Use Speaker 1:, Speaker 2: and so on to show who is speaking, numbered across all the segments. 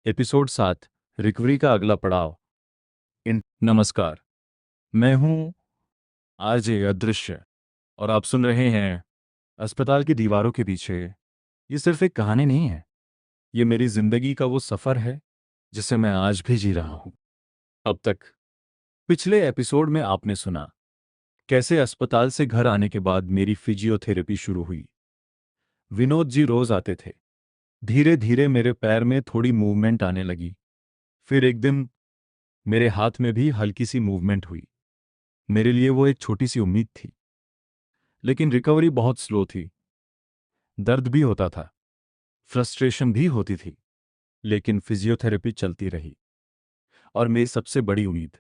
Speaker 1: Episode 7 recovery का अगला पड़ाव। इन नमस्कार, मैं हूं आरजे अदृश्य और आप सुन रहे हैं अस्पताल की दीवारों के पीछे। ये सिर्फ एक कहानी नहीं है, ये मेरी जिंदगी का वो सफ़र है जिसे मैं आज भी जी रहा हूं। अब तक पिछले एपिसोड में आपने सुना कैसे अस्पताल से घर आने के बाद मेरी फिजियोथेरेपी शुरू हुई। विनोद जी रोज आते थे। धीरे धीरे मेरे पैर में थोड़ी मूवमेंट आने लगी। फिर एक दिन मेरे हाथ में भी हल्की सी मूवमेंट हुई। मेरे लिए वो एक छोटी सी उम्मीद थी। लेकिन रिकवरी बहुत स्लो थी। दर्द भी होता था, फ्रस्ट्रेशन भी होती थी, लेकिन फिजियोथेरेपी चलती रही। और मेरी सबसे बड़ी उम्मीद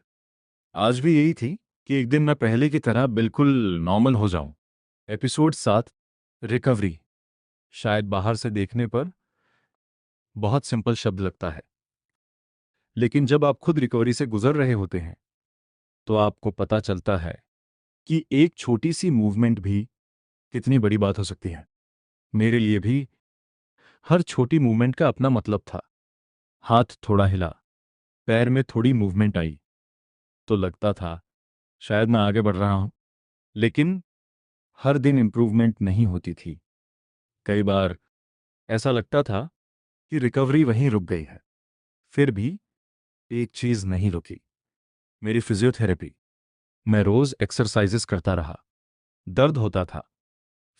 Speaker 1: आज भी यही थी कि एक दिन मैं पहले की तरह बिल्कुल नॉर्मल हो जाऊं। एपिसोड 7 रिकवरी शायद बाहर से देखने पर बहुत सिंपल शब्द लगता है, लेकिन जब आप खुद रिकवरी से गुजर रहे होते हैं तो आपको पता चलता है कि एक छोटी सी मूवमेंट भी कितनी बड़ी बात हो सकती है। मेरे लिए भी हर छोटी मूवमेंट का अपना मतलब था। हाथ थोड़ा हिला, पैर में थोड़ी मूवमेंट आई तो लगता था शायद मैं आगे बढ़ रहा हूं। लेकिन हर दिन इंप्रूवमेंट नहीं होती थी। कई बार ऐसा लगता था कि रिकवरी वहीं रुक गई है। फिर भी एक चीज नहीं रुकी, मेरी फिजियोथेरेपी। मैं रोज एक्सरसाइजेस करता रहा। दर्द होता था,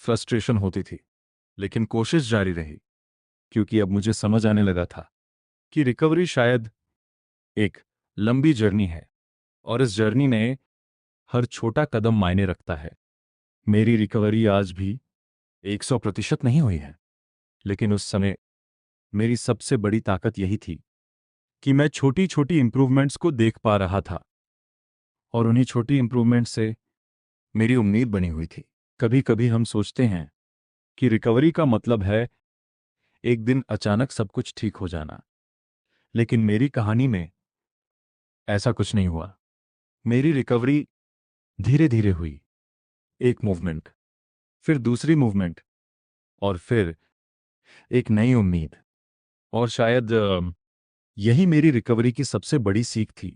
Speaker 1: फ्रस्ट्रेशन होती थी, लेकिन कोशिश जारी रही, क्योंकि अब मुझे समझ आने लगा था कि रिकवरी शायद एक लंबी जर्नी है और इस जर्नी में हर छोटा कदम मायने रखता है। मेरी रिकवरी आज भी 100% नहीं हुई है, लेकिन उस समय मेरी सबसे बड़ी ताकत यही थी कि मैं छोटी छोटी इंप्रूवमेंट्स को देख पा रहा था और उन्हीं छोटी इंप्रूवमेंट से मेरी उम्मीद बनी हुई थी। कभी कभी हम सोचते हैं कि रिकवरी का मतलब है एक दिन अचानक सब कुछ ठीक हो जाना, लेकिन मेरी कहानी में ऐसा कुछ नहीं हुआ। मेरी रिकवरी धीरे धीरे हुई। एक मूवमेंट, फिर दूसरी मूवमेंट, और फिर एक नई उम्मीद। और शायद यही मेरी रिकवरी की सबसे बड़ी सीख थी।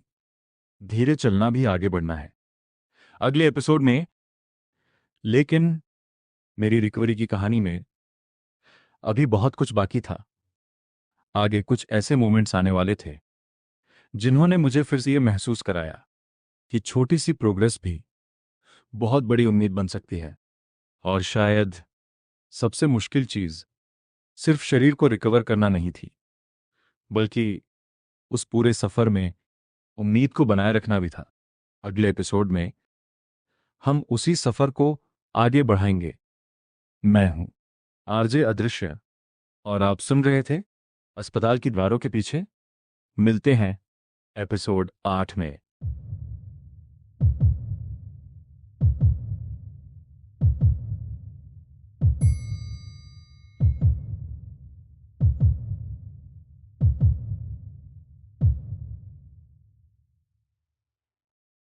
Speaker 1: धीरे चलना भी आगे बढ़ना है। अगले एपिसोड में लेकिन मेरी रिकवरी की कहानी में अभी बहुत कुछ बाकी था। आगे कुछ ऐसे मोमेंट्स आने वाले थे जिन्होंने मुझे फिर से ये महसूस कराया कि छोटी सी प्रोग्रेस भी बहुत बड़ी उम्मीद बन सकती है। और शायद सबसे मुश्किल चीज सिर्फ शरीर को रिकवर करना नहीं थी, बल्कि उस पूरे सफर में उम्मीद को बनाए रखना भी था। अगले एपिसोड में हम उसी सफर को आगे बढ़ाएंगे। मैं हूं आरजे अदृश्य और आप सुन रहे थे अस्पताल की दीवारों के पीछे। मिलते हैं एपिसोड 8 में।